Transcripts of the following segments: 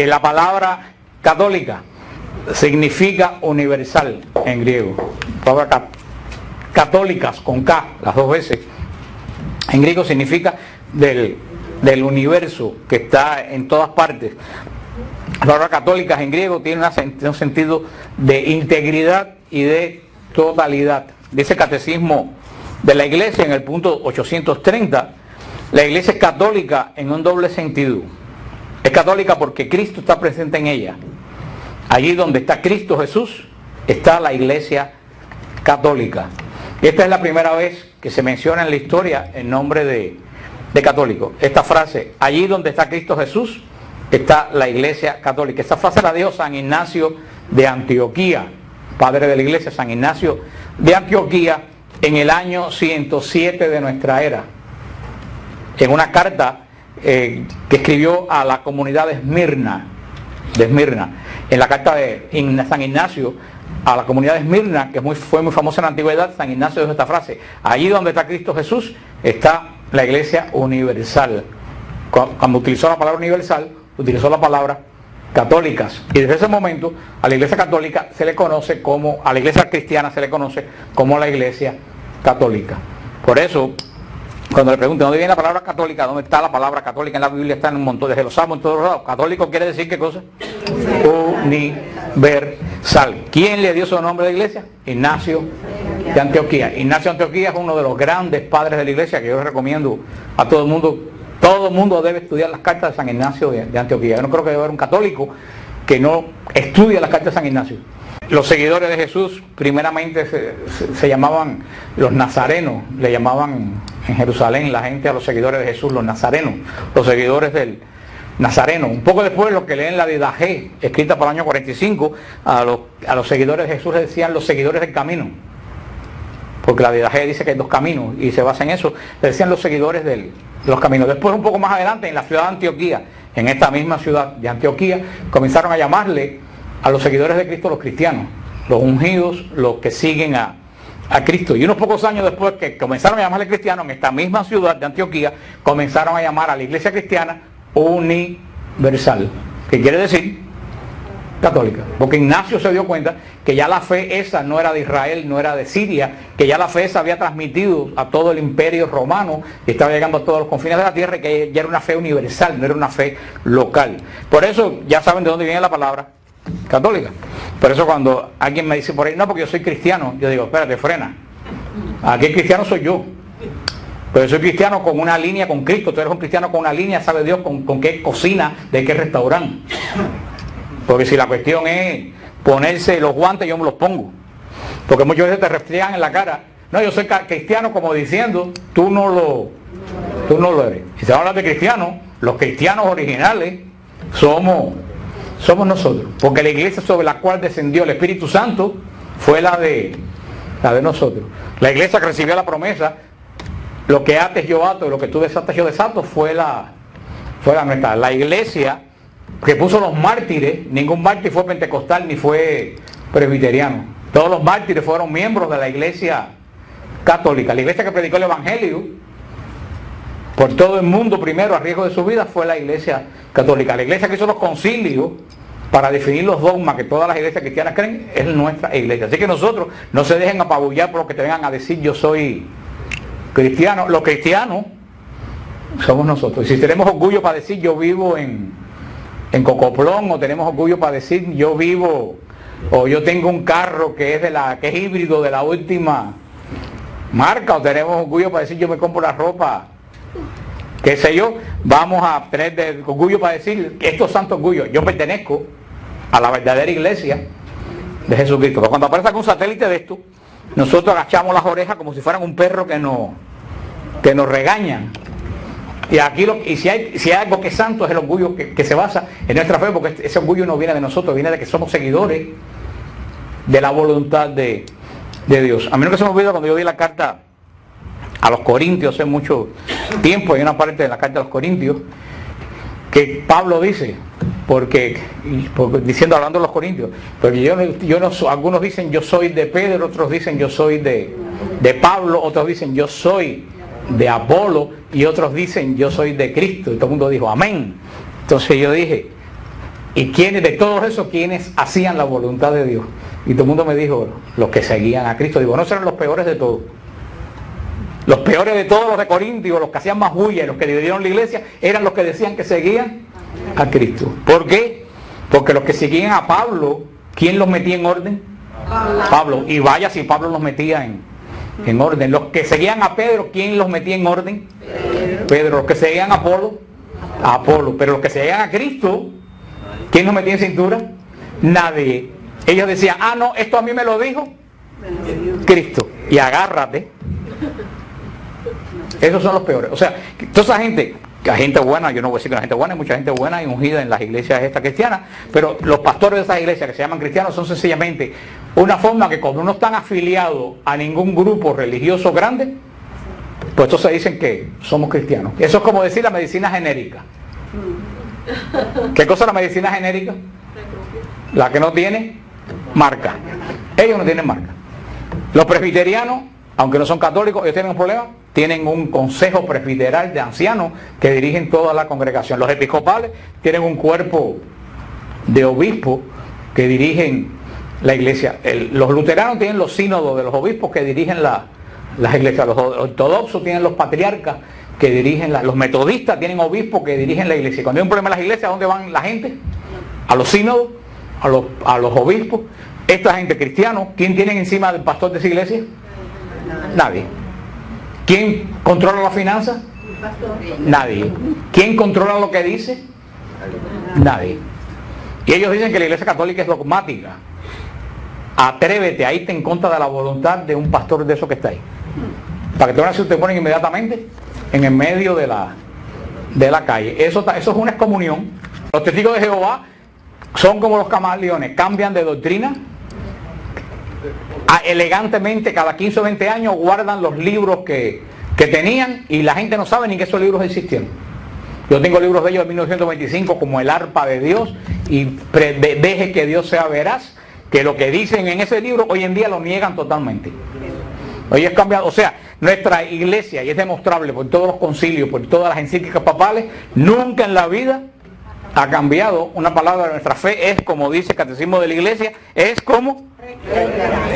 La palabra católica significa universal en griego. La palabra católicas con K, las dos veces, en griego significa del universo que está en todas partes. La palabra católicas en griego tiene un sentido de integridad y de totalidad. Dice el Catecismo de la Iglesia en el punto 830, la Iglesia es católica en un doble sentido. Es católica porque Cristo está presente en ella. Allí donde está Cristo Jesús, está la Iglesia católica. Y esta es la primera vez que se menciona en la historia el nombre de católico. Esta frase, allí donde está Cristo Jesús, está la Iglesia católica. Esta frase la dio San Ignacio de Antioquía, padre de la Iglesia, San Ignacio de Antioquía, en el año 107 de nuestra era, en una carta que escribió a la comunidad de Esmirna, en la carta de San Ignacio a la comunidad de Esmirna, que fue muy famosa en la antigüedad. San Ignacio dijo esta frase: allí donde está Cristo Jesús está la Iglesia universal. Cuando utilizó la palabra universal, utilizó la palabra católicas, y desde ese momento a la Iglesia católica se le conoce como, a la Iglesia cristiana se le conoce como la Iglesia católica. Por eso, cuando le preguntan dónde viene la palabra católica, dónde está la palabra católica en la Biblia, está en un montón, desde los salmos, en todos lados. Católico quiere decir ¿qué cosa? Universal. ¿Quién le dio su nombre a la Iglesia? Ignacio de Antioquía. Ignacio de Antioquía es uno de los grandes padres de la Iglesia que yo les recomiendo a todo el mundo. Todo el mundo debe estudiar las cartas de San Ignacio de Antioquía. Yo no creo que debe haber un católico que no estudie las cartas de San Ignacio. Los seguidores de Jesús primeramente se llamaban los nazarenos, le llamaban en Jerusalén la gente a los seguidores de Jesús los nazarenos, los seguidores del Nazareno. Un poco después, los que leen la Didaché, escrita para el año 45, a los seguidores de Jesús les decían los seguidores del camino, porque la Didaché dice que hay dos caminos y se basa en eso. Le decían los seguidores de los caminos. Después, un poco más adelante, en la ciudad de Antioquía, en esta misma ciudad de Antioquía, comenzaron a llamarle a los seguidores de Cristo los cristianos, los ungidos, los que siguen a Cristo. Y unos pocos años después que comenzaron a llamarle cristianos, en esta misma ciudad de Antioquía, comenzaron a llamar a la Iglesia cristiana universal, que quiere decir católica, porque Ignacio se dio cuenta que ya la fe esa no era de Israel, no era de Siria, que ya la fe esa había transmitido a todo el imperio romano y estaba llegando a todos los confines de la tierra, y que ya era una fe universal, no era una fe local. Por eso ya saben de dónde viene la palabra católica. Por eso cuando alguien me dice por ahí, no, porque yo soy cristiano, yo digo, espérate, frena, aquí el cristiano soy yo. Pero yo soy cristiano con una línea con Cristo. Tú eres un cristiano con una línea, sabe Dios con qué cocina, de qué restaurante. Porque si la cuestión es ponerse los guantes, yo me los pongo. Porque muchas veces te restregan en la cara. No, yo soy cristiano, como diciendo, tú no lo eres. Si se habla de cristianos, los cristianos originales somos nosotros. Porque la iglesia sobre la cual descendió el Espíritu Santo fue la de nosotros. La iglesia que recibió la promesa, lo que ates yo ato y lo que tú desates yo desato, fue la nuestra. La iglesia que puso los mártires, ningún mártir fue pentecostal ni fue presbiteriano. Todos los mártires fueron miembros de la iglesia católica. La iglesia que predicó el evangelio por todo el mundo primero a riesgo de su vida fue la iglesia católica. La iglesia que hizo los concilios para definir los dogmas que todas las iglesias cristianas creen es nuestra iglesia. Así que nosotros no se dejen apabullar por lo que te vengan a decir yo soy cristiano. Los cristianos somos nosotros. Y si tenemos orgullo para decir yo vivo en Cocoplón, o tenemos orgullo para decir yo vivo, o yo tengo un carro que es híbrido de la última marca, o tenemos orgullo para decir yo me compro la ropa, qué sé yo, vamos a tener orgullo para decir estos santos orgullos, yo pertenezco a la verdadera iglesia de Jesucristo. Pero cuando aparece algún satélite de esto, nosotros agachamos las orejas como si fueran un perro que nos regañan. Y aquí si hay algo que es santo, es el orgullo que se basa en nuestra fe, porque ese orgullo no viene de nosotros, viene de que somos seguidores de la voluntad de Dios. A mí no se me olvida cuando yo vi la carta a los Corintios hace mucho tiempo, hay una parte de la carta a los Corintios que Pablo dice, hablando de los Corintios, porque algunos dicen yo soy de Pedro, otros dicen yo soy de Pablo, otros dicen yo soy de Apolo, y otros dicen yo soy de Cristo, y todo el mundo dijo amén. Entonces yo dije, ¿Y quiénes de todos esos, quiénes hacían la voluntad de Dios? Y todo el mundo me dijo, los que seguían a Cristo. Digo, no serán los peores de todos. Los peores de todos, los de Corintios, los que hacían más bulla y los que dividieron la iglesia, eran los que decían que seguían a Cristo. ¿Por qué? Porque los que seguían a Pablo, ¿quién los metía en orden? Pablo. Y vaya si Pablo los metía en orden. Los que seguían a Pedro, ¿quién los metía en orden? Pedro. Los que seguían a Apolo, pero los que seguían a Cristo, ¿quién nos metía en cintura? Nadie. Ellos decían, no, esto a mí me lo dijo Cristo. Y agárrate. Esos son los peores. O sea, toda esa gente, la gente buena, yo no voy a decir que la gente buena, hay mucha gente buena y ungida en las iglesias estas cristianas, pero los pastores de esas iglesias que se llaman cristianos son sencillamente una forma que cuando no están afiliados a ningún grupo religioso grande, pues entonces dicen que somos cristianos. Eso es como decir la medicina genérica. ¿Qué cosa es la medicina genérica? La que no tiene marca. Ellos no tienen marca. Los presbiterianos, aunque no son católicos, ellos tienen un problema. Tienen un consejo presbiteral de ancianos que dirigen toda la congregación. Los episcopales tienen un cuerpo de obispos que dirigen la iglesia. Los luteranos tienen los sínodos de los obispos que dirigen las iglesias. Los ortodoxos tienen los patriarcas que dirigen los metodistas tienen obispos que dirigen la iglesia. Cuando hay un problema en las iglesias, ¿a dónde van la gente? A los sínodos, a los obispos. Esta gente cristiana, ¿quién tienen encima del pastor de esa iglesia? Nadie. ¿Quién controla las finanzas? Nadie. ¿Quién controla lo que dice? Nadie. Y ellos dicen que la iglesia católica es dogmática. Atrévete a irte en contra de la voluntad de un pastor de esos que está ahí. Para que te vean si te ponen inmediatamente en el medio de la calle. Eso es una excomunión. Los testigos de Jehová son como los camaleones, cambian de doctrina. Elegantemente cada 15 o 20 años guardan los libros que tenían y la gente no sabe ni que esos libros existieron. Yo tengo libros de ellos de 1925 como El arpa de Dios y Deje que Dios sea veraz, que lo que dicen en ese libro hoy en día lo niegan totalmente. Hoy es cambiado, o sea, nuestra iglesia, y es demostrable por todos los concilios, por todas las encíclicas papales, nunca en la vida ha cambiado una palabra de nuestra fe. Es como dice el catecismo de la iglesia, es como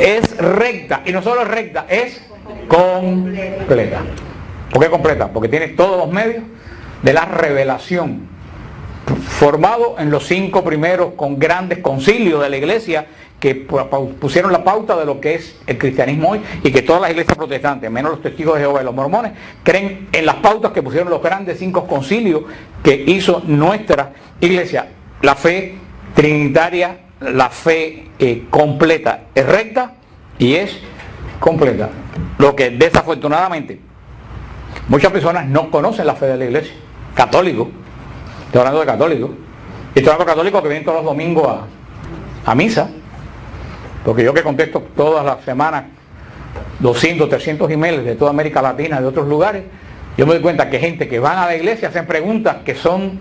es recta, y no solo es recta, es completa. ¿Por qué completa? Porque tiene todos los medios de la revelación, formado en los 5 primeros con grandes concilios de la iglesia que pusieron la pauta de lo que es el cristianismo hoy, y que todas las iglesias protestantes, menos los testigos de Jehová y los mormones, creen en las pautas que pusieron los grandes 5 concilios que hizo nuestra iglesia. La fe trinitaria, la fe completa, es recta y es completa. Lo que desafortunadamente muchas personas no conocen la fe de la iglesia. Católicos, estoy hablando de católicos, y estoy hablando de católicos que vienen todos los domingos a misa, porque yo que contesto todas las semanas 200, 300 emails de toda América Latina, de otros lugares, yo me doy cuenta que gente que van a la iglesia hacen preguntas que son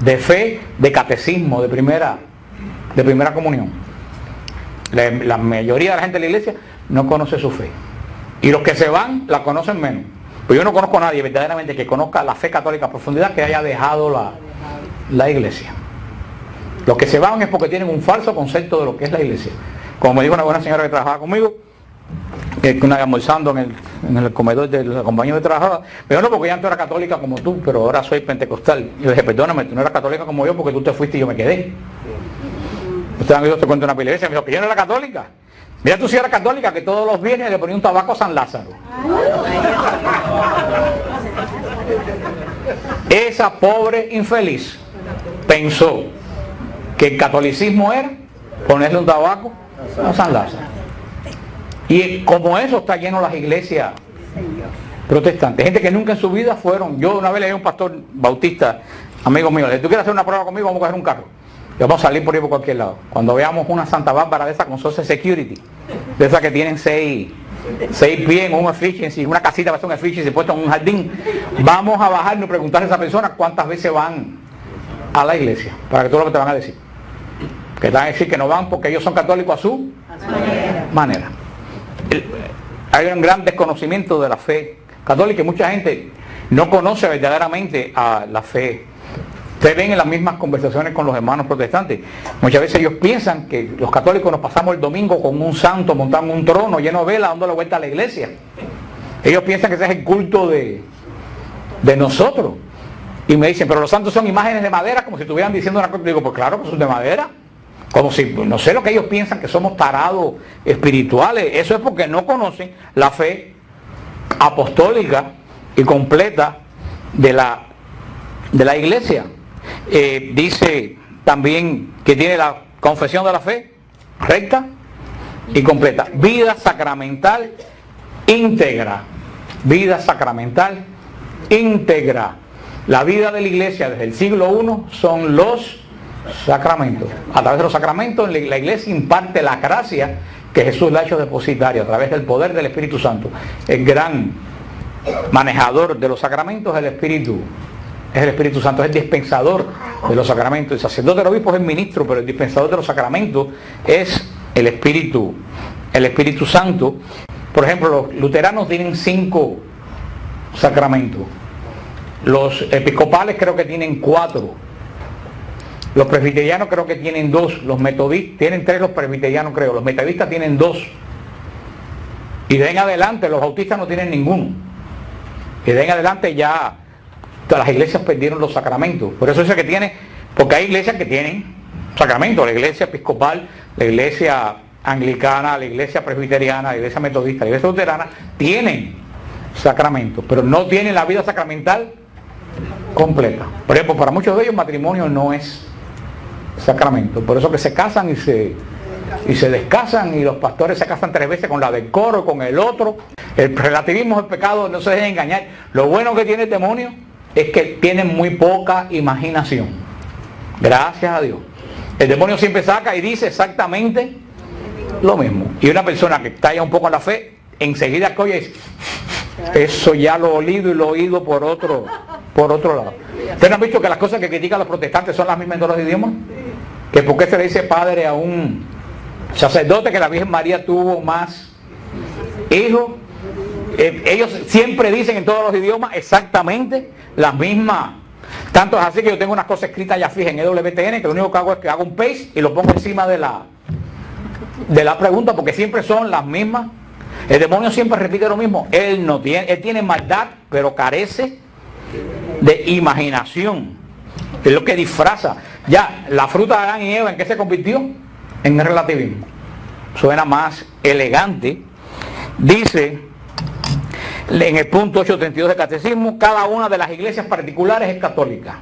de fe, de catecismo, de primera comunión. La mayoría de la gente de la iglesia no conoce su fe, y los que se van la conocen menos. Pues yo no conozco a nadie verdaderamente que conozca la fe católica a profundidad que haya dejado la iglesia. Los que se van es porque tienen un falso concepto de lo que es la iglesia. Como me dijo una buena señora que trabajaba conmigo, que una vez almorzando en el comedor de la compañía de trabajaba, me dijo, no, porque ya antes era católica como tú, pero ahora soy pentecostal. Y yo dije, perdóname, tú no eras católica como yo porque tú te fuiste y yo me quedé. Ustedes han oído, te cuento una pila de veces, me dijo que yo no era católica. Mira, tú si eras católica, que todos los viernes le ponía un tabaco a San Lázaro. Esa pobre infeliz pensó que el catolicismo era ponerle un tabaco a San Lázaro. Y como eso está lleno las iglesias protestantes. Gente que nunca en su vida fueron. Yo una vez le dije a un pastor bautista, amigo mío, si tú quieres hacer una prueba conmigo, vamos a coger un carro. Y vamos a salir por ahí por cualquier lado. Cuando veamos una Santa Bárbara de esa con Social Security, de esas que tienen 6 pies, un efficiency, una casita para hacer un efficiency puesto en un jardín, vamos a bajarnos y preguntarle a esa persona cuántas veces van a la iglesia, para que todo lo que te van a decir. Que te van a decir que no van porque ellos son católicos a su manera. Hay un gran desconocimiento de la fe católica y mucha gente no conoce verdaderamente a la fe Ustedes ven en las mismas conversaciones con los hermanos protestantes. Muchas veces ellos piensan que los católicos nos pasamos el domingo con un santo montado en un trono lleno de velas dándole vuelta a la iglesia. Ellos piensan que ese es el culto de nosotros. Y me dicen, pero los santos son imágenes de madera, como si estuvieran diciendo una cosa. Digo, pues claro, pues son de madera. Como si, no sé lo que ellos piensan, que somos tarados espirituales. Eso es porque no conocen la fe apostólica y completa de la iglesia. Dice también que tiene la confesión de la fe recta y completa. Vida sacramental íntegra. Vida sacramental íntegra. La vida de la iglesia desde el siglo I son los sacramentos. A través de los sacramentos la iglesia imparte la gracia que Jesús le ha hecho depositaria a través del poder del Espíritu Santo. El gran manejador de los sacramentos es el Espíritu Santo, es el dispensador de los sacramentos. El sacerdote del obispo es el ministro, pero el dispensador de los sacramentos es el Espíritu Santo. Por ejemplo, los luteranos tienen 5 sacramentos. Los episcopales creo que tienen 4. Los presbiterianos creo que tienen 2. Los metodistas tienen 3, los presbiterianos creo. Los metodistas tienen 2. Y de ahí en adelante los bautistas no tienen ninguno. Y de ahí en adelante ya las iglesias perdieron los sacramentos. Por eso es que tiene, porque hay iglesias que tienen sacramentos. La iglesia episcopal, la iglesia anglicana, la iglesia presbiteriana, la iglesia metodista, la iglesia luterana tienen sacramentos, pero no tienen la vida sacramental completa. Por ejemplo, para muchos de ellos matrimonio no es sacramento. Por eso que se casan y se descasan, y los pastores se casan 3 veces con la del coro, con el otro. El relativismo es el pecado, no se dejen engañar. Lo bueno que tiene el demonio es que tienen muy poca imaginación. Gracias a Dios. El demonio siempre saca y dice exactamente lo mismo. Y una persona que está ya un poco en la fe, enseguida coge y dice, eso ya lo he olido y lo he oído por otro lado. ¿Ustedes no han visto que las cosas que critican los protestantes son las mismas en todos los idiomas? Que por qué se le dice padre a un sacerdote que la Virgen María tuvo más hijos. Ellos siempre dicen en todos los idiomas exactamente las mismas. Tanto es así que yo tengo unas cosas escritas ya fijas en EWTN, que lo único que hago es que hago un paste y lo pongo encima de la pregunta, porque siempre son las mismas. El demonio siempre repite lo mismo. Él tiene maldad, pero carece de imaginación. Es lo que disfraza. Ya, la fruta de Adán y Eva, ¿en qué se convirtió? En el relativismo. Suena más elegante. Dice en el punto 832 del catecismo, cada una de las iglesias particulares es católica.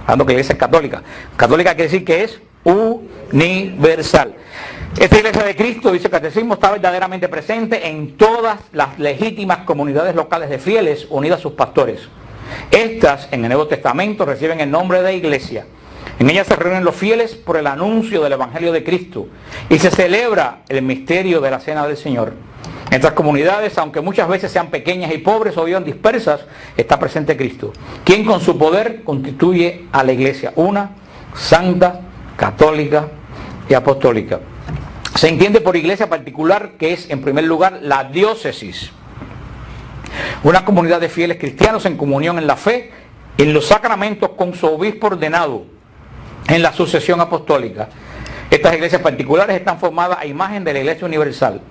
Hablando que la iglesia es católica. Católica quiere decir que es universal. Esta iglesia de Cristo, dice el catecismo, está verdaderamente presente en todas las legítimas comunidades locales de fieles unidas a sus pastores. Estas, en el Nuevo Testamento, reciben el nombre de iglesia. En ellas se reúnen los fieles por el anuncio del Evangelio de Cristo y se celebra el misterio de la Cena del Señor. En estas comunidades, aunque muchas veces sean pequeñas y pobres o bien dispersas, está presente Cristo, quien con su poder constituye a la iglesia una, santa, católica y apostólica. Se entiende por iglesia particular que es, en primer lugar, la diócesis. Una comunidad de fieles cristianos en comunión en la fe, en los sacramentos con su obispo ordenado, en la sucesión apostólica. Estas iglesias particulares están formadas a imagen de la iglesia universal.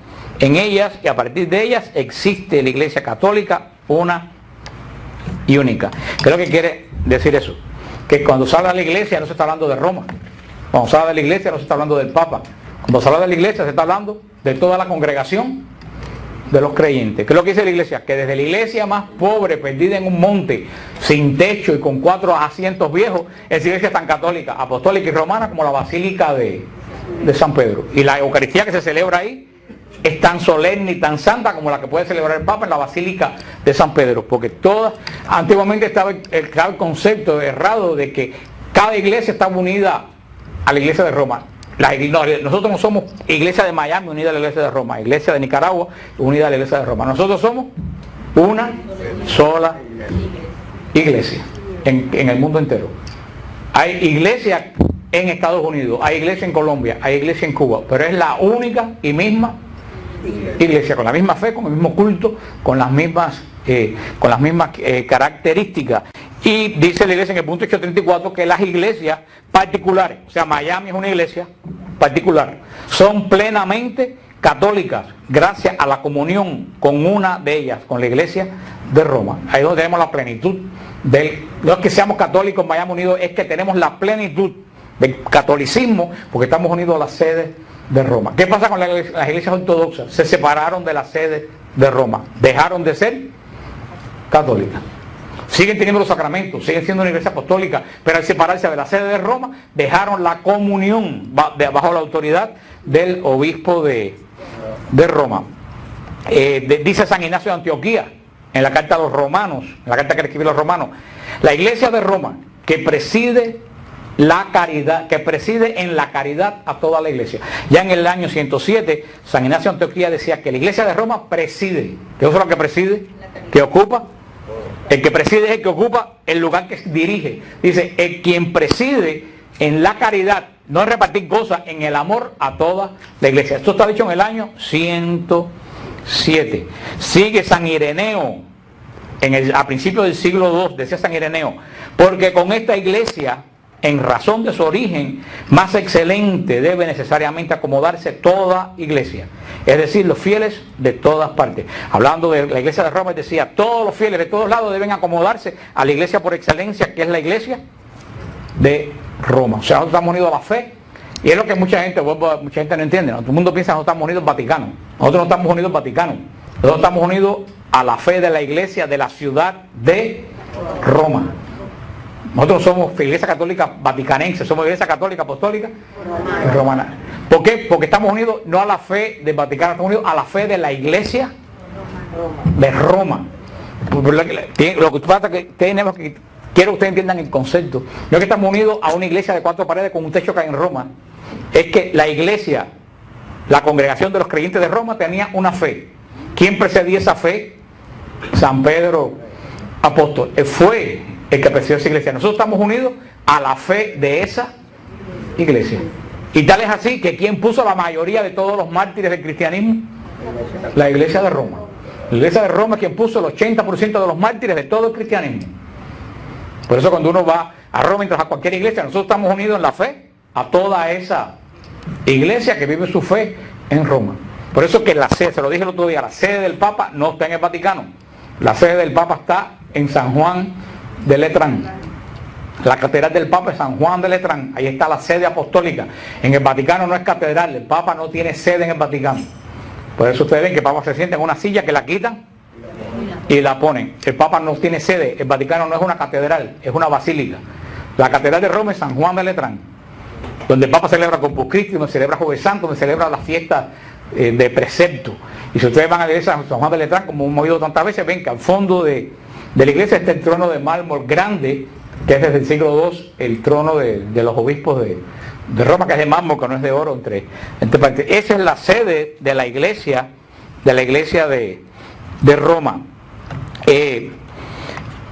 En ellas y a partir de ellas existe la iglesia católica una y única. ¿Qué es lo que quiere decir eso? Que cuando se habla de la iglesia no se está hablando de Roma. Cuando se habla de la iglesia no se está hablando del Papa. Cuando se habla de la iglesia se está hablando de toda la congregación de los creyentes. ¿Qué es lo que dice la iglesia? Que desde la iglesia más pobre, perdida en un monte, sin techo y con 4 asientos viejos, es iglesia tan católica, apostólica y romana como la Basílica de San Pedro. Y la Eucaristía que se celebra ahí es tan solemne y tan santa como la que puede celebrar el Papa en la Basílica de San Pedro. Porque antiguamente estaba el concepto errado de que cada iglesia estaba unida a la iglesia de Roma. Nosotros no somos iglesia de Miami unida a la iglesia de Roma, iglesia de Nicaragua unida a la iglesia de Roma. Nosotros somos una sola iglesia en el mundo entero. Hay iglesia en Estados Unidos, hay iglesia en Colombia, hay iglesia en Cuba, pero es la única y misma iglesia, con la misma fe, con el mismo culto, con las mismas características. Y dice la iglesia en el punto 834 que las iglesias particulares, o sea, Miami es una iglesia particular, son plenamente católicas gracias a la comunión con una de ellas, con la iglesia de Roma. Ahí es donde tenemos la plenitud no es que seamos católicos en Miami unidos, es que tenemos la plenitud del catolicismo porque estamos unidos a la sede de Roma. ¿Qué pasa con las iglesias ortodoxas? Se separaron de la sede de Roma, dejaron de ser católicas. Siguen teniendo los sacramentos, siguen siendo una iglesia apostólica, pero al separarse de la sede de Roma, dejaron la comunión bajo la autoridad del obispo de Roma. Dice San Ignacio de Antioquía, en la carta a los romanos, en la carta que escribió los romanos, la iglesia de Roma, que preside la caridad, que preside en la caridad a toda la iglesia. Ya en el año 107, San Ignacio de Antioquía decía que la iglesia de Roma preside. ¿Qué es lo que preside? ¿Que ocupa? El que preside es el que ocupa el lugar que dirige. Dice, el quien preside en la caridad, no es repartir cosas, en el amor a toda la iglesia. Esto está dicho en el año 107. Sigue San Ireneo, a principios del siglo II, decía San Ireneo, porque con esta iglesia, en razón de su origen más excelente, debe necesariamente acomodarse toda iglesia, es decir, los fieles de todas partes. Hablando de la iglesia de Roma, decía, todos los fieles de todos lados deben acomodarse a la iglesia por excelencia, que es la iglesia de Roma. O sea, nosotros estamos unidos a la fe, y es lo que mucha gente no entiende, ¿no? Todo el mundo piensa que nosotros estamos unidos al Vaticano. Nosotros no estamos unidos al Vaticano, nosotros estamos unidos a la fe de la iglesia de la ciudad de Roma. Nosotros somos iglesia católica vaticanense, somos iglesia católica apostólica romana. ¿Por qué? Porque estamos unidos no a la fe del Vaticano, estamos unidos a la fe de la iglesia de Roma. Lo que pasa que tenemos que, quiero que ustedes entiendan el concepto, no es que estamos unidos a una iglesia de 4 paredes con un techo que hay en Roma, es que la iglesia, la congregación de los creyentes de Roma tenía una fe. ¿Quién precedía esa fe? San Pedro apóstol. Fue el que presidió esa iglesia. Nosotros estamos unidos a la fe de esa iglesia. Y tal es así que ¿quién puso la mayoría de todos los mártires del cristianismo? La iglesia de Roma. La iglesia de Roma es quien puso el 80% de los mártires de todo el cristianismo. Por eso cuando uno va a Roma, mientras a cualquier iglesia, nosotros estamos unidos en la fe a toda esa iglesia que vive su fe en Roma. Por eso que la sede, se lo dije el otro día, la sede del Papa no está en el Vaticano. La sede del Papa está en San Juan de Letrán. La catedral del Papa es San Juan de Letrán. Ahí está la sede apostólica. En el Vaticano no es catedral. El Papa no tiene sede en el Vaticano. Por eso ustedes ven que el Papa se sienta en una silla que la quitan y la ponen. El Papa no tiene sede. El Vaticano no es una catedral, es una basílica. La catedral de Roma es San Juan de Letrán, donde el Papa celebra Corpus Christi, donde celebra Jueves Santo, donde celebra las fiestas de precepto. Y si ustedes van a la iglesia de San Juan de Letrán, como hemos oído tantas veces, ven que al fondo de la iglesia está el trono de mármol grande, que es desde el siglo II el trono de los obispos de Roma, que es de mármol, que no es de oro, entre partes. Esa es la sede de la iglesia de Roma.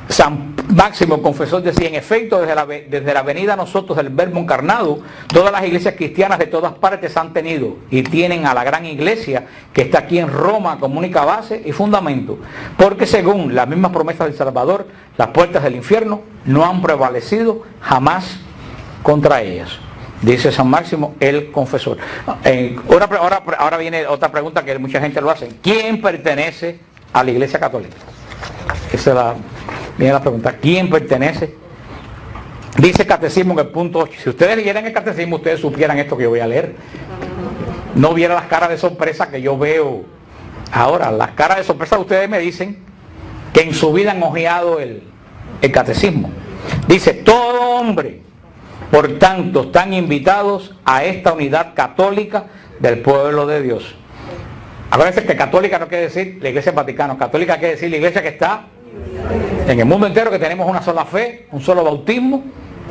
San Máximo Confesor decía, en efecto, desde la venida a nosotros del Verbo encarnado, todas las iglesias cristianas de todas partes han tenido y tienen a la gran iglesia que está aquí en Roma como única base y fundamento, porque según las mismas promesas del Salvador, las puertas del infierno no han prevalecido jamás contra ellas. Dice San Máximo el Confesor. Ahora viene otra pregunta que mucha gente lo hace. ¿Quién pertenece a la Iglesia Católica? Esa viene la pregunta. ¿Quién pertenece? Dice el Catecismo en el punto 8. Si ustedes leyeran el Catecismo, ustedes supieran esto que yo voy a leer. No vieran las caras de sorpresa que yo veo ahora. Las caras de sorpresa de ustedes me dicen que en su vida han hojeado el Catecismo. Dice, todo hombre, por tanto, están invitados a esta unidad católica del pueblo de Dios. Acuérdense que católica no quiere decir la Iglesia Vaticana, católica quiere decir la iglesia que está en el mundo entero, que tenemos una sola fe, un solo bautismo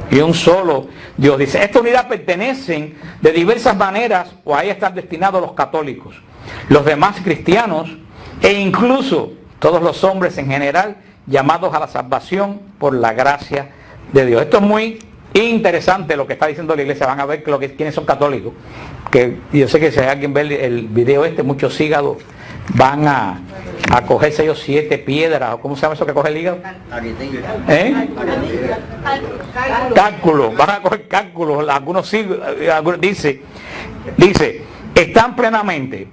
y un solo Dios. Dice, esta unidad pertenecen de diversas maneras, o ahí están destinados los católicos, los demás cristianos e incluso todos los hombres en general, llamados a la salvación por la gracia de Dios. Esto es muy interesante lo que está diciendo la iglesia. Van a ver quiénes son católicos, que yo sé que si alguien ve el video muchos hígados van a a cogerse ellos 7 piedras, o ¿cómo se llama eso que coge el hígado? Cálculos, van a coger cálculos, algunos dice, están plenamente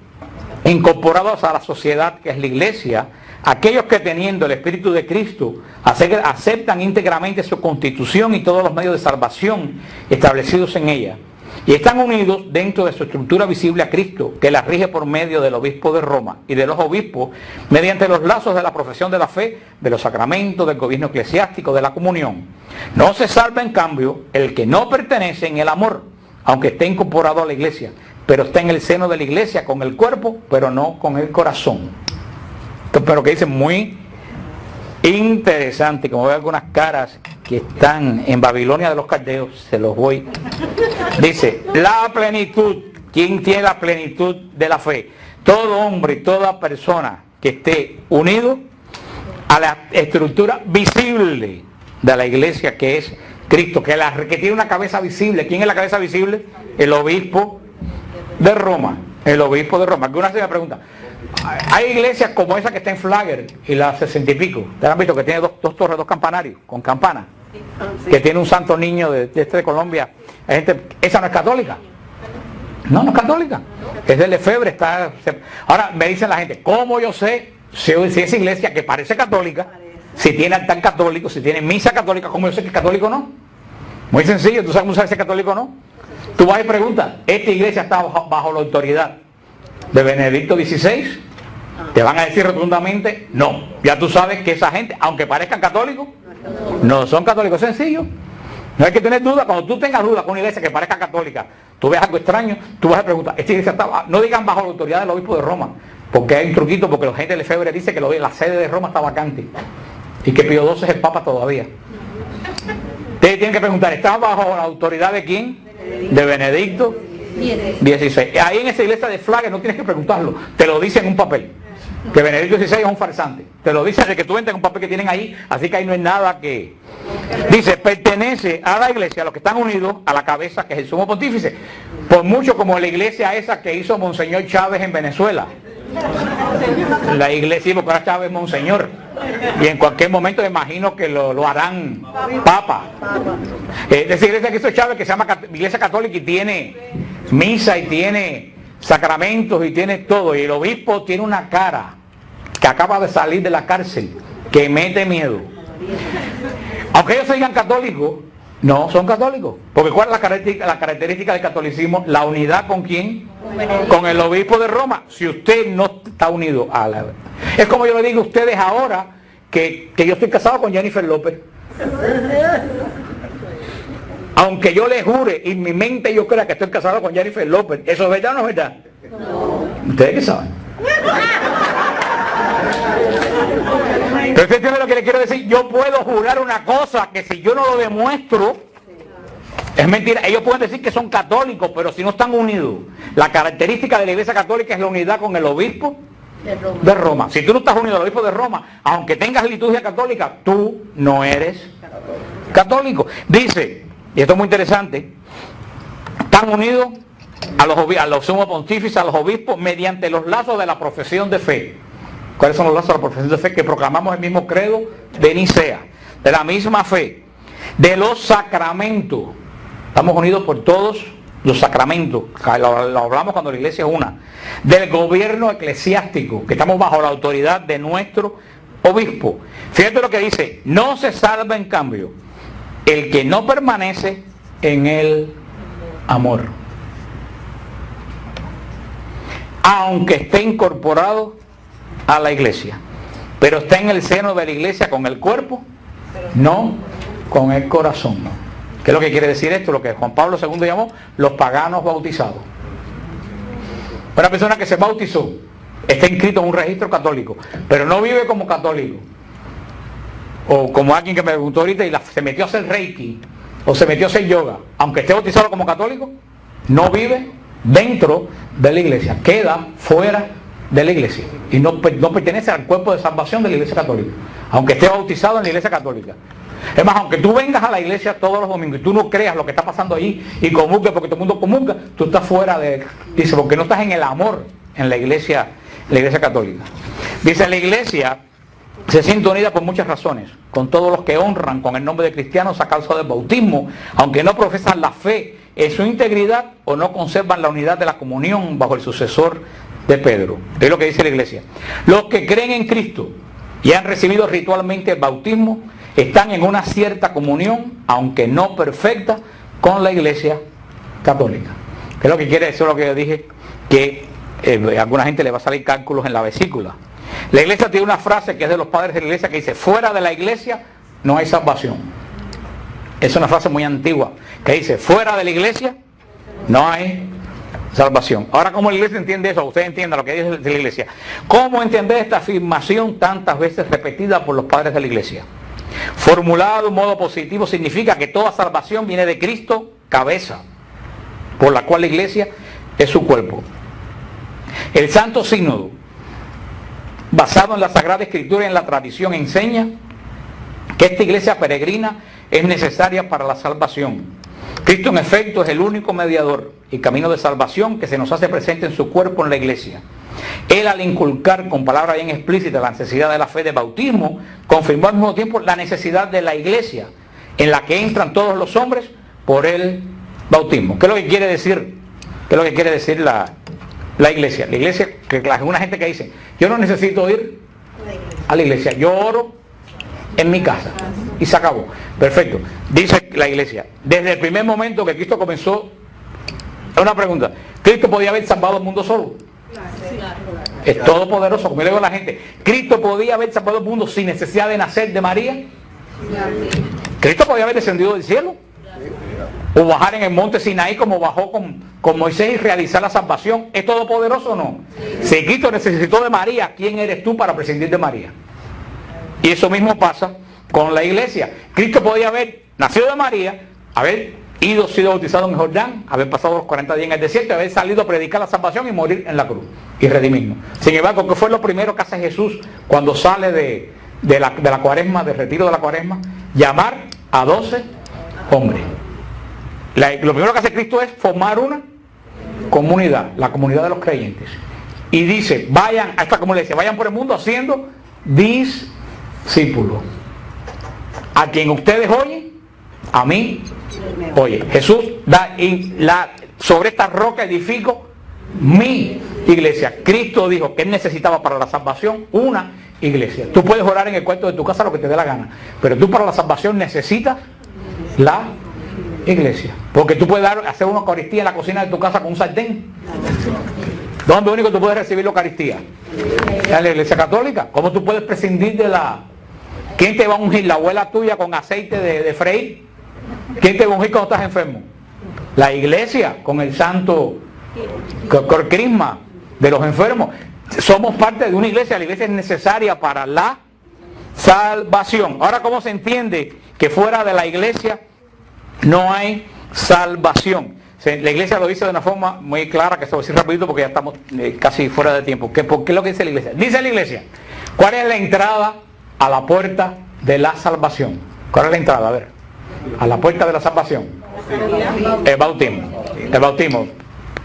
incorporados a la sociedad que es la iglesia, aquellos que teniendo el Espíritu de Cristo aceptan íntegramente su constitución y todos los medios de salvación establecidos en ella, y están unidos dentro de su estructura visible a Cristo, que la rige por medio del obispo de Roma y de los obispos, mediante los lazos de la profesión de la fe, de los sacramentos, del gobierno eclesiástico, de la comunión. No se salva en cambio el que no pertenece en el amor, aunque esté incorporado a la iglesia, pero está en el seno de la iglesia con el cuerpo, pero no con el corazón. Pero que dice muy interesante, como veo algunas caras que están en Babilonia de los caldeos, se los voy. Dice, la plenitud, ¿quién tiene la plenitud de la fe? Todo hombre y toda persona que esté unido a la estructura visible de la iglesia, que es Cristo, que tiene una cabeza visible. ¿Quién es la cabeza visible? El obispo de Roma. El obispo de Roma. Algunas se me preguntan, hay iglesias como esa que está en Flagler y la 60 y pico, ¿te han visto? Que tiene dos torres, 2 campanarios con campana, que tiene un santo niño de Colombia. Esa no es católica. No es católica. Es de Lefebvre. Ahora me dicen la gente, ¿cómo yo sé si esa iglesia que parece católica, si tiene altar católico, si tiene misa católica, cómo yo sé que es católico o no? Muy sencillo. ¿Tú sabes cómo sabes si es católico o no? Tú vas y preguntas, ¿esta iglesia está bajo la autoridad de Benedicto XVI? Te van a decir rotundamente no. Ya tú sabes que esa gente, aunque parezcan católicos, no son católicos. Sencillo. No hay que tener duda. Cuando tú tengas duda con una iglesia que parezca católica, tú ves algo extraño, tú vas a preguntar, esta iglesia está, no digan bajo la autoridad del obispo de Roma, porque hay un truquito, porque la gente de Lefebvre dice que la sede de Roma está vacante y que Pío XII es el papa todavía. Ustedes tienen que preguntar, ¿está bajo la autoridad de quién? De Benedicto XVI. Ahí en esa iglesia de Flagler no tienes que preguntarlo, te lo dice en un papel, que Benedicto XVI es un farsante, te lo dice de que tú entres en un papel que tienen ahí, así que ahí no hay nada que... Dice, pertenece a la iglesia, a los que están unidos a la cabeza, que es el sumo pontífice, por mucho como la iglesia esa que hizo Monseñor Chávez en Venezuela. La iglesia, porque ahora Chávez es Monseñor, y en cualquier momento me imagino que lo harán Papa. Esa iglesia que hizo Chávez, que se llama Iglesia Católica, y tiene misa y tiene sacramentos y tiene todo, y el obispo tiene una cara que acaba de salir de la cárcel que mete miedo. Aunque ellos se digan católicos, no son católicos, porque ¿cuál es la característica del catolicismo? La unidad ¿con quién? Con el obispo de Roma. Si usted no está unido a la... Es como yo le digo a ustedes ahora que yo estoy casado con Jennifer López. Aunque yo le jure, en mi mente yo crea que estoy casado con Jennifer López, ¿eso es verdad o no es verdad? No. ¿Ustedes qué saben? Pero usted entiende lo que le quiero decir. Yo puedo jurar una cosa que si yo no lo demuestro, es mentira. Ellos pueden decir que son católicos, pero si no están unidos. La característica de la iglesia católica es la unidad con el obispo de Roma. Si tú no estás unido al obispo de Roma, aunque tengas liturgia católica, tú no eres católico. Dice, y esto es muy interesante, están unidos a los sumos pontífices, a los obispos, mediante los lazos de la profesión de fe. ¿Cuáles son los lazos de la profesión de fe? Que proclamamos el mismo credo de Nicea, de la misma fe, de los sacramentos. Estamos unidos por todos los sacramentos, lo hablamos cuando la iglesia es una. Del gobierno eclesiástico, que estamos bajo la autoridad de nuestro obispo. Fíjate lo que dice, no se salva en cambio el que no permanece en el amor, aunque esté incorporado a la iglesia, pero está en el seno de la iglesia con el cuerpo, no con el corazón. ¿Qué es lo que quiere decir esto? Lo que Juan Pablo II llamó los paganos bautizados. Una persona que se bautizó está inscrito en un registro católico, pero no vive como católico. O como alguien que me preguntó ahorita y se metió a hacer reiki, o se metió a hacer yoga, aunque esté bautizado como católico, no vive dentro de la iglesia, queda fuera de la iglesia y no pertenece al cuerpo de salvación de la iglesia católica, aunque esté bautizado en la iglesia católica. Es más, aunque tú vengas a la iglesia todos los domingos y tú no creas lo que está pasando allí y comulgues porque todo el mundo comulga, tú estás fuera de... Dice, porque no estás en el amor en la iglesia la Iglesia Católica. Dice, la Iglesia se siente unida por muchas razones, con todos los que honran con el nombre de cristianos a causa del bautismo, aunque no profesan la fe en su integridad o no conservan la unidad de la comunión bajo el sucesor de Pedro. Es lo que dice la Iglesia. Los que creen en Cristo y han recibido ritualmente el bautismo están en una cierta comunión, aunque no perfecta, con la Iglesia Católica. ¿Qué es lo que quiere decir? Lo que yo dije, que a alguna gente le va a salir cálculos en la vesícula. La Iglesia tiene una frase que es de los padres de la Iglesia que dice, fuera de la Iglesia no hay salvación. Es una frase muy antigua que dice, fuera de la Iglesia no hay salvación. Ahora, ¿cómo la Iglesia entiende eso? Usted entienda lo que dice la Iglesia. ¿Cómo entender esta afirmación tantas veces repetida por los padres de la Iglesia? Formulada de un modo positivo significa que toda salvación viene de Cristo, cabeza, por la cual la Iglesia es su cuerpo. El Santo Sínodo, basado en la Sagrada Escritura y en la tradición, enseña que esta iglesia peregrina es necesaria para la salvación. Cristo, en efecto, es el único mediador y camino de salvación que se nos hace presente en su cuerpo en la iglesia. Él, al inculcar con palabra bien explícita la necesidad de la fe de bautismo, confirmó al mismo tiempo la necesidad de la iglesia en la que entran todos los hombres por el bautismo. ¿Qué es lo que quiere decir? ¿Qué es lo que quiere decir la iglesia? La iglesia, que hay una gente que dice, yo no necesito ir a la iglesia, yo oro en mi casa y se acabó. Perfecto. Dice la iglesia, desde el primer momento que Cristo comenzó, una pregunta, ¿Cristo podía haber salvado al mundo solo? Es todopoderoso, como le digo a la gente, ¿Cristo podía haber salvado al mundo sin necesidad de nacer de María? ¿Cristo podía haber descendido del cielo? ¿O bajar en el monte Sinaí como bajó con Moisés y realizar la salvación? ¿Es todopoderoso o no? Si Cristo necesitó de María, ¿quién eres tú para prescindir de María? Y eso mismo pasa con la iglesia. Cristo podía haber nacido de María, haber sido bautizado en Jordán, haber pasado los 40 días en el desierto, haber salido a predicar la salvación y morir en la cruz y redimirnos. Sin embargo, ¿qué fue lo primero que hace Jesús cuando sale de la cuaresma, del retiro de la cuaresma? Llamar a 12 hombres. Lo primero que hace Cristo es formar una comunidad, la comunidad de los creyentes. Y dice, vayan a esta comunidad, vayan por el mundo haciendo discípulos. A quien ustedes oyen, a mí oye. Jesús da sobre esta roca edifico mi iglesia. Cristo dijo que él necesitaba para la salvación una iglesia. Tú puedes orar en el cuarto de tu casa lo que te dé la gana, pero tú para la salvación necesitas la iglesia. Porque tú puedes hacer una Eucaristía en la cocina de tu casa con un sartén. ¿Dónde único tú puedes recibir la Eucaristía? En la iglesia católica. ¿Cómo tú puedes prescindir de la... ¿Quién te va a ungir? ¿La abuela tuya con aceite de freír? ¿Quién te va a ungir cuando estás enfermo? La iglesia con el santo crisma de los enfermos. Somos parte de una iglesia. La iglesia es necesaria para la salvación. Ahora, ¿cómo se entiende que fuera de la iglesia no hay salvación? La iglesia lo dice de una forma muy clara, que se va a decir rapidito porque ya estamos casi fuera de tiempo. ¿Por qué es lo que dice la iglesia? Dice la iglesia, ¿cuál es la entrada a la puerta de la salvación? ¿Cuál es la entrada? A ver, a la puerta de la salvación. El bautismo. El bautismo.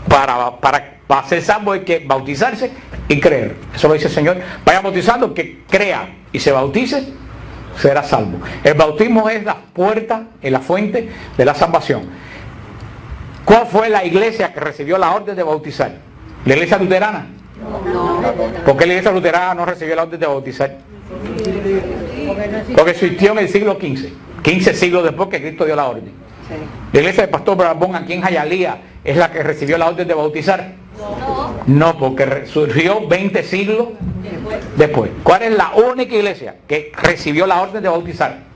Para ser salvo hay que bautizarse y creer. Eso lo dice el Señor. Vaya bautizando, el que crea y se bautice será salvo. El bautismo es la puerta, es la fuente de la salvación. ¿Cuál fue la iglesia que recibió la orden de bautizar? ¿La iglesia luterana? No. ¿Por qué la iglesia luterana no recibió la orden de bautizar? Porque existió en el siglo XV, 15 siglos después que Cristo dio la orden. La iglesia del pastor Brabón aquí en Hialeah es la que recibió la orden de bautizar. No, porque surgió 20 siglos después. ¿Cuál es la única iglesia que recibió la orden de bautizar?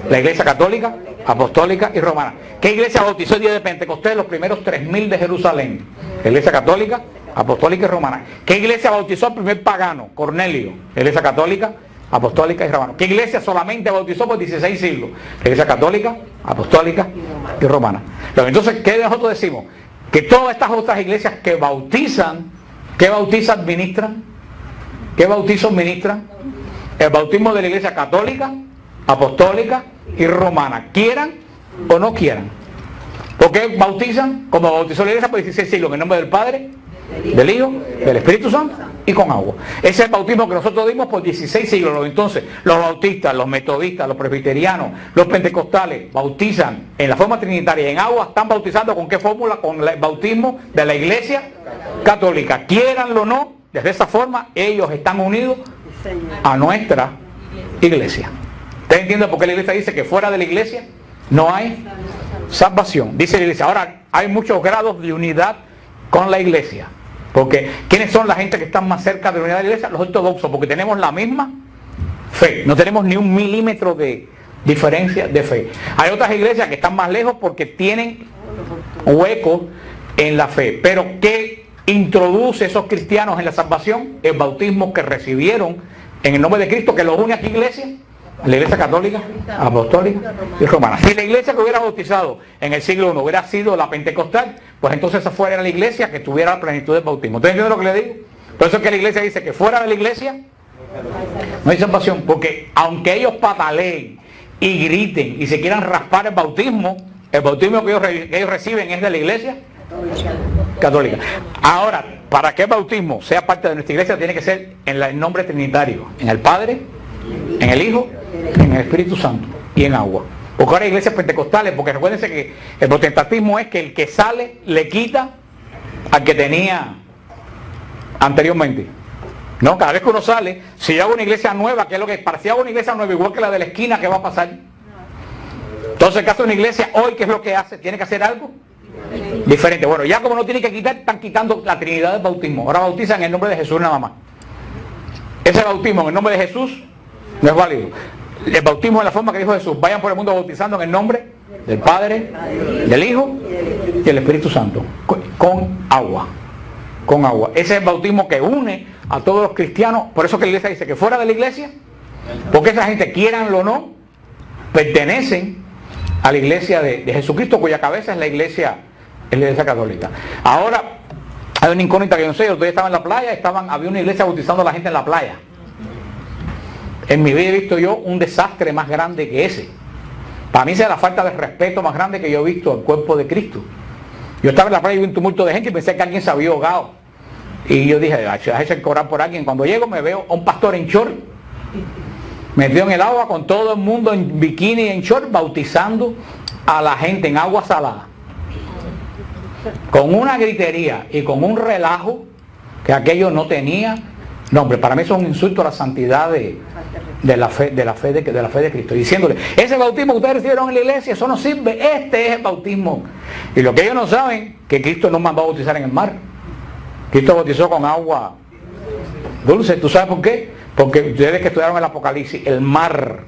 La iglesia católica, apostólica y romana. ¿Qué iglesia bautizó el día de Pentecostés? Los primeros 3.000 de Jerusalén. La iglesia católica, apostólica y romana. ¿Qué iglesia bautizó al primer pagano? Cornelio. La iglesia católica, apostólica y romana. ¿Qué iglesia solamente bautizó por 16 siglos? La iglesia católica, apostólica y romana. Entonces, ¿qué nosotros decimos? Que todas estas otras iglesias que bautizan, ¿qué bautizan administran? ¿Qué bautizo administran? El bautismo de la iglesia católica, apostólica y romana, quieran o no quieran. ¿Por qué bautizan? Como bautizó la iglesia por 16 siglos, en el nombre del Padre, del Hijo, del Espíritu Santo. y con agua. Ese es el bautismo que nosotros dimos por 16 siglos. Entonces, los bautistas, los metodistas, los presbiterianos, los pentecostales bautizan en la forma trinitaria en agua. ¿Están bautizando con qué fórmula? Con el bautismo de la Iglesia Católica. Quieranlo o no, desde esa forma ellos están unidos a nuestra Iglesia. ¿Ustedes entienden por qué la Iglesia dice que fuera de la Iglesia no hay salvación? Dice la Iglesia. Ahora, hay muchos grados de unidad con la Iglesia. Porque, ¿quiénes son la gente que están más cerca de la unidad de la Iglesia? Los ortodoxos, porque tenemos la misma fe. No tenemos ni un milímetro de diferencia de fe. Hay otras iglesias que están más lejos porque tienen huecos en la fe. Pero, ¿qué introduce esos cristianos en la salvación? El bautismo que recibieron en el nombre de Cristo, que los une a qué iglesia. La Iglesia Católica, Apostólica y Romana. Si la iglesia que hubiera bautizado en el siglo I hubiera sido la Pentecostal, pues entonces esa fuera la iglesia que tuviera la plenitud del bautismo. ¿Ustedes entienden lo que le digo? Por eso es que la iglesia dice que fuera de la iglesia no hay salvación, porque aunque ellos pataleen y griten y se quieran raspar el bautismo que ellos reciben es de la Iglesia Católica. Ahora, para que el bautismo sea parte de nuestra iglesia, tiene que ser en el nombre trinitario, en el Padre, en el Hijo, en el Espíritu Santo y en agua. Porque ahora hay iglesias pentecostales, porque recuérdense que el protestantismo es que el que sale le quita al que tenía anteriormente. No, cada vez que uno sale, si yo hago una iglesia nueva, que es lo que para si hago una iglesia nueva igual que la de la esquina, ¿qué va a pasar? Entonces, el caso de una iglesia hoy, ¿qué es lo que hace? Tiene que hacer algo diferente. Bueno, ya como no tiene que quitar, están quitando la Trinidad del bautismo. Ahora bautizan en el nombre de Jesús nada más. Ese bautismo en el nombre de Jesús no es válido. El bautismo en la forma que dijo Jesús: vayan por el mundo bautizando en el nombre del Padre, del Hijo y del Espíritu Santo, con agua. Con agua. Ese es el bautismo que une a todos los cristianos. Por eso que la iglesia dice que fuera de la iglesia, porque esa gente, quieranlo o no, pertenecen a la iglesia de Jesucristo, cuya cabeza es la iglesia católica. Ahora hay una incógnita que yo no sé. Yo todavía estaba en la playa, había una iglesia bautizando a la gente en la playa. En mi vida he visto yo un desastre más grande que ese. Para mí esa es la falta de respeto más grande que yo he visto al cuerpo de Cristo. Yo estaba en la playa y vi un tumulto de gente y pensé que alguien se había ahogado. Y yo dije, déjese cobrar por alguien. Cuando llego me veo a un pastor en short, metido en el agua con todo el mundo en bikini y en short, bautizando a la gente en agua salada. Con una gritería y con un relajo que aquello no tenía nombre. Para mí eso es un insulto a la santidad de la fe de Cristo. Diciéndole, ese bautismo que ustedes recibieron en la iglesia, eso no sirve, este es el bautismo. Y lo que ellos no saben, que Cristo no mandó a bautizar en el mar. Cristo bautizó con agua dulce. ¿Tú sabes por qué? Porque ustedes que estudiaron el Apocalipsis, el mar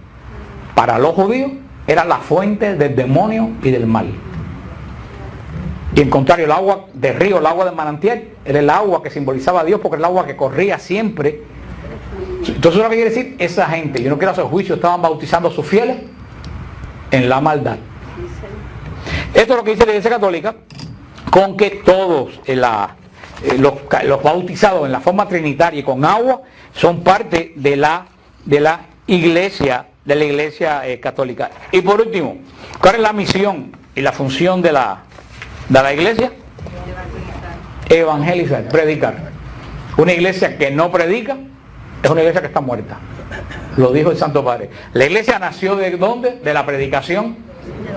para los judíos era la fuente del demonio y del mal. Y en contrario, el agua del río, el agua del manantial, era el agua que simbolizaba a Dios, porque era el agua que corría siempre. Entonces, lo que quiere decir, esa gente, yo no quiero hacer juicio, estaban bautizando a sus fieles en la maldad. Esto es lo que dice la Iglesia Católica, con que todos los bautizados en la forma trinitaria y con agua son parte de la iglesia católica. Y por último, ¿cuál es la misión y la función de la iglesia? Evangelizar, predicar. Una iglesia que no predica es una iglesia que está muerta. Lo dijo el Santo Padre. La iglesia nació ¿de dónde? De la predicación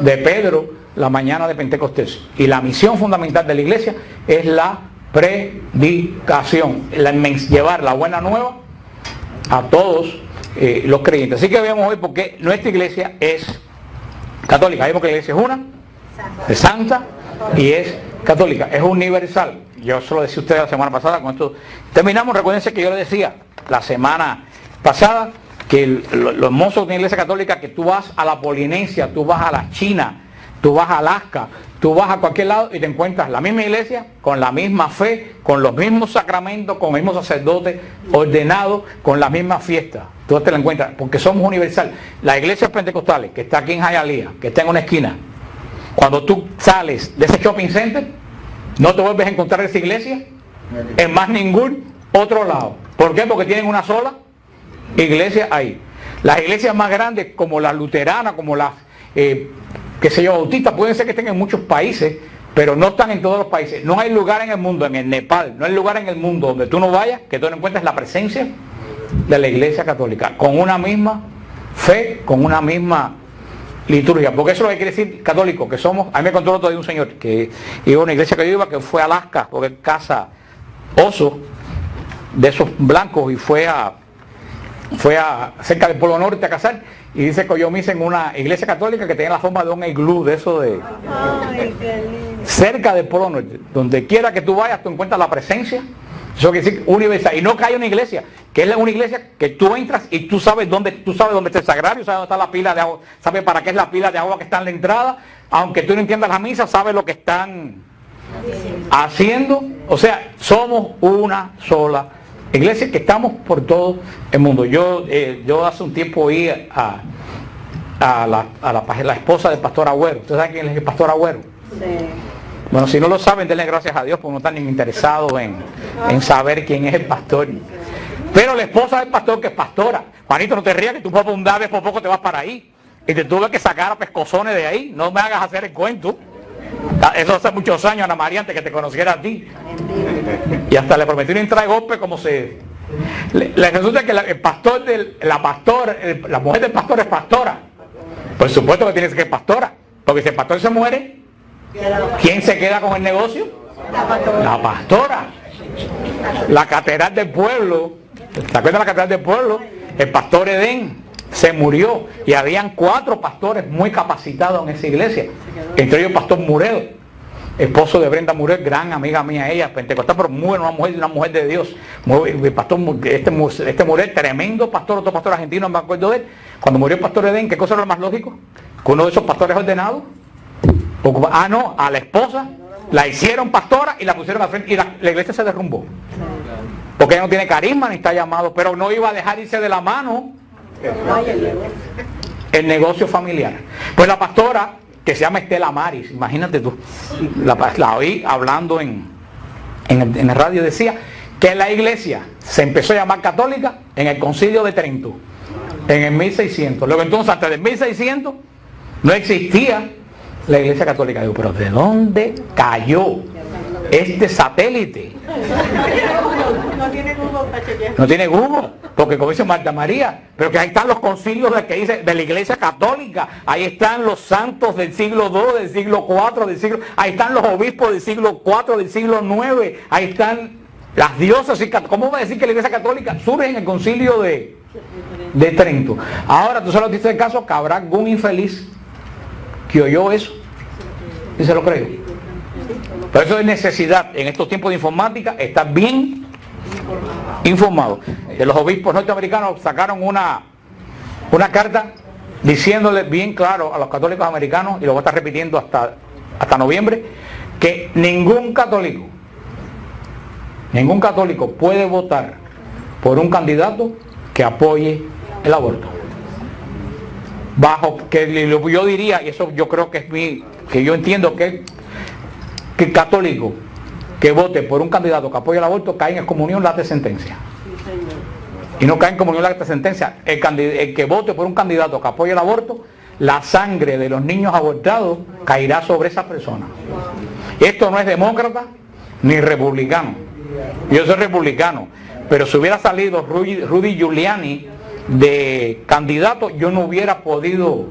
de Pedro la mañana de Pentecostés. Y la misión fundamental de la iglesia es la predicación, llevar la buena nueva a todos los creyentes. Así que vemos hoy por qué nuestra iglesia es católica. Vemos que la iglesia es una, es santa y es católica, es universal. Yo se lo decía a ustedes la semana pasada. Con esto terminamos. Recuérdense que yo les decía la semana pasada que lo hermoso de una iglesia católica, que tú vas a la Polinesia, tú vas a la China, tú vas a Alaska, tú vas a cualquier lado y te encuentras la misma iglesia, con la misma fe, con los mismos sacramentos, con los mismos sacerdotes ordenados, con la misma fiesta. Tú te la encuentras, porque somos universal. Las iglesias pentecostales, que está aquí en Hialeah, que está en una esquina, cuando tú sales de ese shopping center, no te vuelves a encontrar esa iglesia en más ningún otro lado. ¿Por qué? Porque tienen una sola iglesia ahí. Las iglesias más grandes, como las luteranas, como las bautistas, pueden ser que estén en muchos países, pero no están en todos los países. No hay lugar en el mundo, en el Nepal, no hay lugar en el mundo donde tú no vayas que tú no encuentres la presencia de la Iglesia Católica, con una misma fe, con una misma liturgia. Porque eso es lo que quiere decir católico, que somos. A mí me contó otro día un señor que iba a una iglesia que yo iba, que fue a Alaska, porque caza osos de esos blancos, y fue a cerca del Polo Norte a cazar, y dice que yo me hice en una iglesia católica que tenía la forma de un iglú, de eso de... Ay, qué lindo. Cerca del Polo Norte, donde quiera que tú vayas, tú encuentras la presencia. Eso quiere decir universal. Y no que haya una iglesia, que es una iglesia que tú entras y tú sabes dónde está el sagrario, sabes dónde está la pila de agua, sabes para qué es la pila de agua que está en la entrada, aunque tú no entiendas la misa, sabes lo que están haciendo. O sea, somos una sola iglesia que estamos por todo el mundo. Yo hace un tiempo oí a la esposa del pastor Agüero. ¿Usted sabe quién es el pastor Agüero? Sí. Bueno, si no lo saben, denle gracias a Dios, porque no están ni interesados en saber quién es el pastor. Pero la esposa del pastor, que es pastora. Juanito, no te rías, que tú por un día por poco te vas para ahí. Y te tuve que sacar a pescozones de ahí. No me hagas hacer el cuento. Eso hace muchos años, Ana María, antes que te conociera a ti. Y hasta le prometí una entrada de golpe como se... Le resulta que la mujer del pastor es pastora. Por supuesto que tiene que ser pastora. Porque si el pastor se muere, ¿quién se queda con el negocio? La pastora. La catedral del pueblo. ¿Te acuerdas de la catedral del pueblo? El pastor Edén se murió y habían 4 pastores muy capacitados en esa iglesia, entre ellos pastor Muredo, esposo de Brenda Muredo, gran amiga mía, ella pentecostal, pero muy buena, una mujer de Dios. El pastor este Muredo, tremendo pastor, otro pastor argentino, no me acuerdo de él. Cuando murió el pastor Edén, ¿qué cosa era lo más lógico? Que uno de esos pastores ordenados a la esposa la hicieron pastora y la pusieron al frente, y la iglesia se derrumbó porque ella no tiene carisma ni está llamado, pero no iba a dejar irse de la mano el negocio familiar. Pues la pastora, que se llama Estela Maris, imagínate tú, la oí hablando en el radio, decía que la iglesia se empezó a llamar católica en el Concilio de Trento, en el 1600. Luego entonces, hasta el 1600 no existía la iglesia católica. Digo, pero ¿de dónde cayó este satélite? No tiene Google, porque como dice Marta María, pero que ahí están los concilios de la iglesia católica, ahí están los santos del siglo II, del siglo IV, ahí están los obispos del siglo IV, del siglo IX, ahí están las diócesis. ¿Cómo va a decir que la iglesia católica surge en el concilio de Trento? Ahora, tú solo dices el caso que habrá algún infeliz que oyó eso y se lo cree. Por eso es necesidad en estos tiempos de informática estar bien informado. Los obispos norteamericanos sacaron una carta diciéndole bien claro a los católicos americanos, y lo voy a estar repitiendo hasta noviembre, que ningún católico puede votar por un candidato que apoye el aborto. Bajo que yo diría, y eso yo creo que yo entiendo que el católico que vote por un candidato que apoye el aborto cae en excomunión, late sentencia. Y no cae en comunión, late sentencia. El que vote por un candidato que apoye el aborto, la sangre de los niños abortados caerá sobre esa persona. Esto no es demócrata ni republicano. Yo soy republicano, pero si hubiera salido Rudy Giuliani de candidato, yo no hubiera podido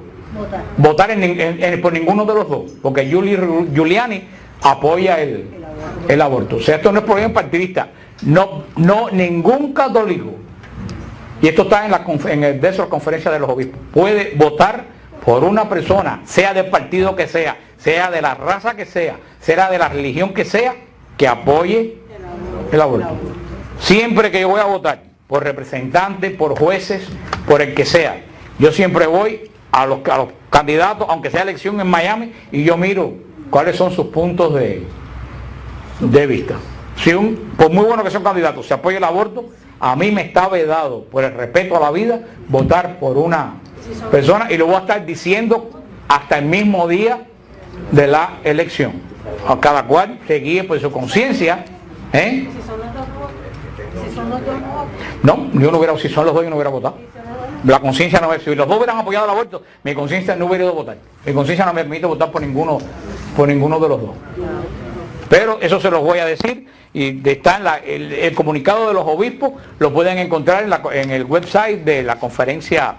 votar por ninguno de los dos, porque Giuliani apoya el aborto. O sea, esto no es problema partidista. No, ningún católico, y esto está en el de la conferencia de los obispos, puede votar por una persona, sea del partido que sea de la raza que sea de la religión que sea, que apoye el aborto. Siempre que yo voy a votar por representantes, por jueces, por el que sea, yo siempre voy a los candidatos, aunque sea elección en Miami, y yo miro cuáles son sus puntos de vista. Si por muy bueno que sea un candidato se apoya el aborto, a mí me está vedado, por el respeto a la vida, votar por una persona, y lo voy a estar diciendo hasta el mismo día de la elección. A cada cual se guíe por su conciencia. No, yo no hubiera, si son los dos yo no hubiera votado. La conciencia no me... Si los dos hubieran apoyado el aborto, mi conciencia no hubiera ido a votar. Mi conciencia no me permite votar por ninguno de los dos. Pero eso se los voy a decir, y está en el comunicado de los obispos, lo pueden encontrar en el website de la Conferencia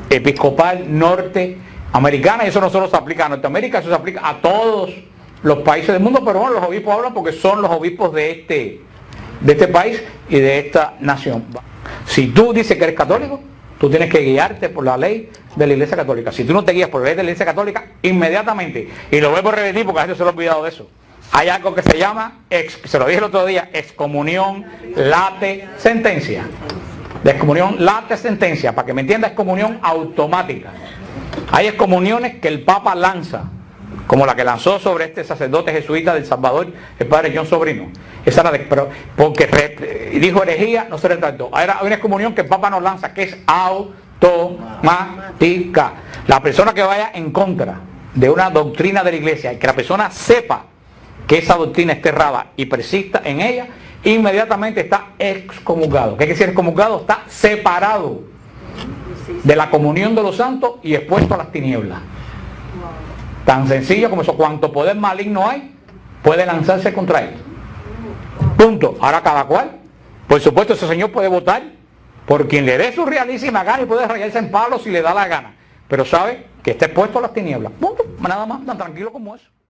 Episcopal Norteamericana, y eso no solo se aplica a Norteamérica, eso se aplica a todos los países del mundo, pero bueno, los obispos hablan porque son los obispos de este país y de esta nación. Si tú dices que eres católico, tú tienes que guiarte por la ley de la Iglesia Católica. Si tú no te guías por la ley de la Iglesia Católica, inmediatamente, y lo vuelvo a repetir porque a veces se lo he olvidado de eso, hay algo que se llama, se lo dije el otro día, excomunión late sentencia. De excomunión late sentencia, para que me entienda, excomunión automática. Hay excomuniones que el Papa lanza, como la que lanzó sobre este sacerdote jesuita del Salvador, el padre John Sobrino. Esa era porque dijo herejía, no se retractó. Ahora hay una excomunión que el Papa nos lanza, que es automática. La persona que vaya en contra de una doctrina de la Iglesia y que la persona sepa que esa doctrina esté errada y persista en ella, inmediatamente está excomulgado. ¿Qué quiere decir excomulgado? Está separado de la comunión de los santos y expuesto a las tinieblas. Tan sencillo como eso. Cuanto poder maligno hay, puede lanzarse contra él. Punto. Ahora cada cual, por supuesto, ese señor puede votar por quien le dé su realísima gana y puede rayarse en palos si le da la gana, pero sabe que está expuesto a las tinieblas. Punto. Nada más, tan tranquilo como eso.